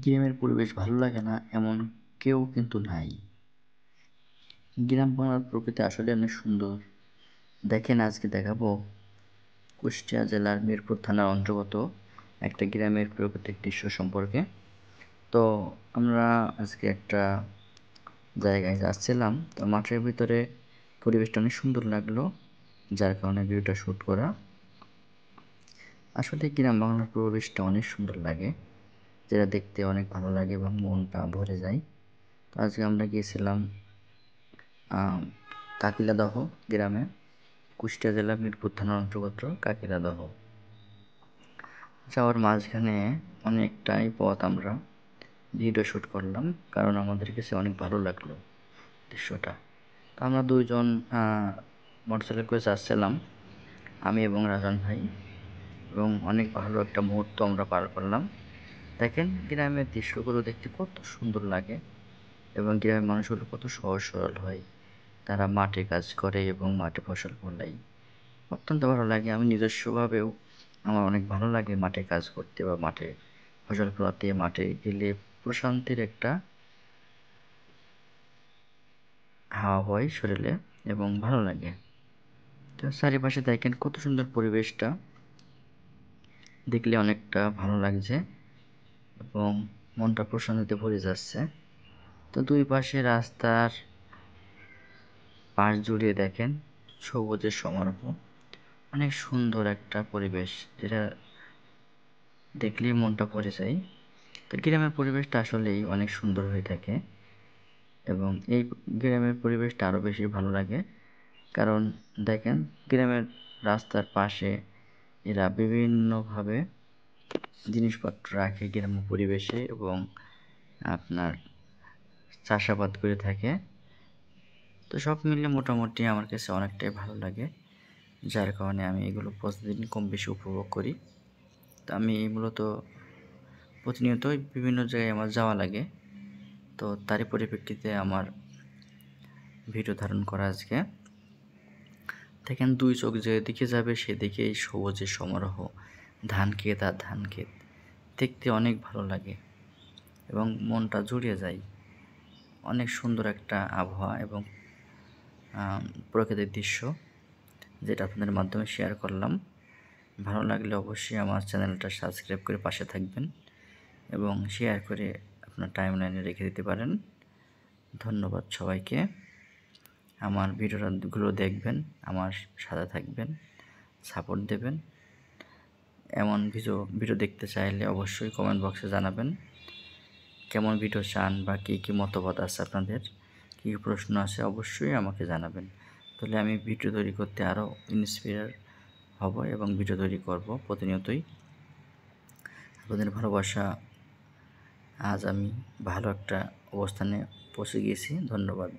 গ্রামের পরিবেশ ভালো লাগে না এমন কেউ কিন্তু নাই। গ্রাম বাংলার প্রকৃতি আসলে অনেক সুন্দর। দেখেন আজকে দেখাবো কুষ্টিয়া জেলার মিরপুর থানার অন্তর্গত একটা গ্রামের প্রাকৃতিক দৃশ্য সম্পর্কে। তো আমরা আজকে একটা জায়গায় যাচ্ছিলাম, তো মাঠের ভিতরে পরিবেশটা অনেক সুন্দর লাগলো, যার কারণে ভিডিওটা শ্যুট করা। আসলে গ্রাম বাংলার পরিবেশটা অনেক সুন্দর লাগে, যেটা দেখতে অনেক ভালো লাগে এবং মনটা ভরে যায়। তো আজকে আমরা গিয়েছিলাম কাকিলাদহ গ্রামে, কুষ্টিয়া জেলা মিরপুর থানার অন্তর্গত কাকিলাদহ। যাওয়ার মাঝখানে অনেকটাই পথ আমরা ভিডিও শ্যুট করলাম, কারণ আমাদের কাছে অনেক ভালো লাগলো দৃশ্যটা। তো আমরা দুইজন মোটরসাইকেল করে যাচ্ছিলাম, আমি এবং রাজন ভাই, এবং অনেক ভালো একটা মুহূর্ত আমরা পার করলাম। দেখেন গ্রামের দৃশ্যগুলো দেখতে কত সুন্দর লাগে এবং গ্রামের মানুষগুলো কত সহজ সরল হয়। তারা মাঠে কাজ করে এবং মাঠে ফসল ফলায়, অত্যন্ত ভালো লাগে। আমি নিজস্বভাবেও আমার অনেক ভালো লাগে মাঠে কাজ করতে বা মাঠে ফসল ফলাতে। মাঠে গেলে প্রশান্তির একটা হাওয়া হয় শরীরে এবং ভালো লাগে। তো চারিপাশে দেখেন কত সুন্দর পরিবেশটা, দেখলে অনেকটা ভালো লাগছে এবং মনটা প্রশান্তিতে ভরে যাচ্ছে। তো দুই পাশে রাস্তার পাশ জুড়ে দেখেন সবুজের সমারোহ, অনেক সুন্দর একটা পরিবেশ, যেটা দেখলেই মনটা ভরে যায়। তো গ্রামের পরিবেশটা আসলেই অনেক সুন্দর হয়ে থাকে এবং এই গ্রামের পরিবেশটা আরও বেশি ভালো লাগে। কারণ দেখেন গ্রামের রাস্তার পাশে এরা বিভিন্নভাবে জিনিসপত্র রাখে গ্রাম্য পরিবেশে এবং আপনার চাষাবাদ করে থাকে। তো সব মিলিয়ে মোটামুটি আমার কাছে অনেকটাই ভালো লাগে, যার কারণে আমি এগুলো প্রতিদিন কম বেশি উপভোগ করি। তো আমি মূলত প্রতিনিয়তই বিভিন্ন জায়গায় আমার যাওয়া লাগে, তো তারই পরিপ্রেক্ষিতে আমার ভিডিও ধারণ করা আজকে। দেখেন দুই চোখ যেদিকে যাবে সেদিকেই সবুজের সমারোহ, ধান ক্ষেত আর ধান ক্ষেত, দেখতে অনেক ভালো লাগে এবং মনটা জুড়িয়ে যায়। অনেক সুন্দর একটা আবহাওয়া এবং প্রকৃতির দৃশ্য, যেটা আপনাদের মাধ্যমে শেয়ার করলাম। ভালো লাগলে অবশ্যই আমার চ্যানেলটা সাবস্ক্রাইব করে পাশে থাকবেন এবং শেয়ার করে আপনার টাইমলাইনে রেখে দিতে পারেন। ধন্যবাদ সবাইকে। আমার ভিডিওগুলো দেখবেন, আমার সাথে থাকবেন, সাপোর্ট দেবেন। এমন ভিডিও দেখতে চাইলে অবশ্যই কমেন্ট বক্সে জানাবেন কেমন ভিডিও চান বা কী কী মতামত আছে আপনাদের, কী কী প্রশ্ন আছে অবশ্যই আমাকে জানাবেন। তাহলে আমি ভিডিও তৈরি করতে আরও ইন্সপায়ার হব এবং ভিডিও তৈরি করব প্রতিনিয়তই। আপনাদের ভালোবাসা আজ আমি ভালো একটা অবস্থানে পৌঁছে গিয়েছি। ধন্যবাদ।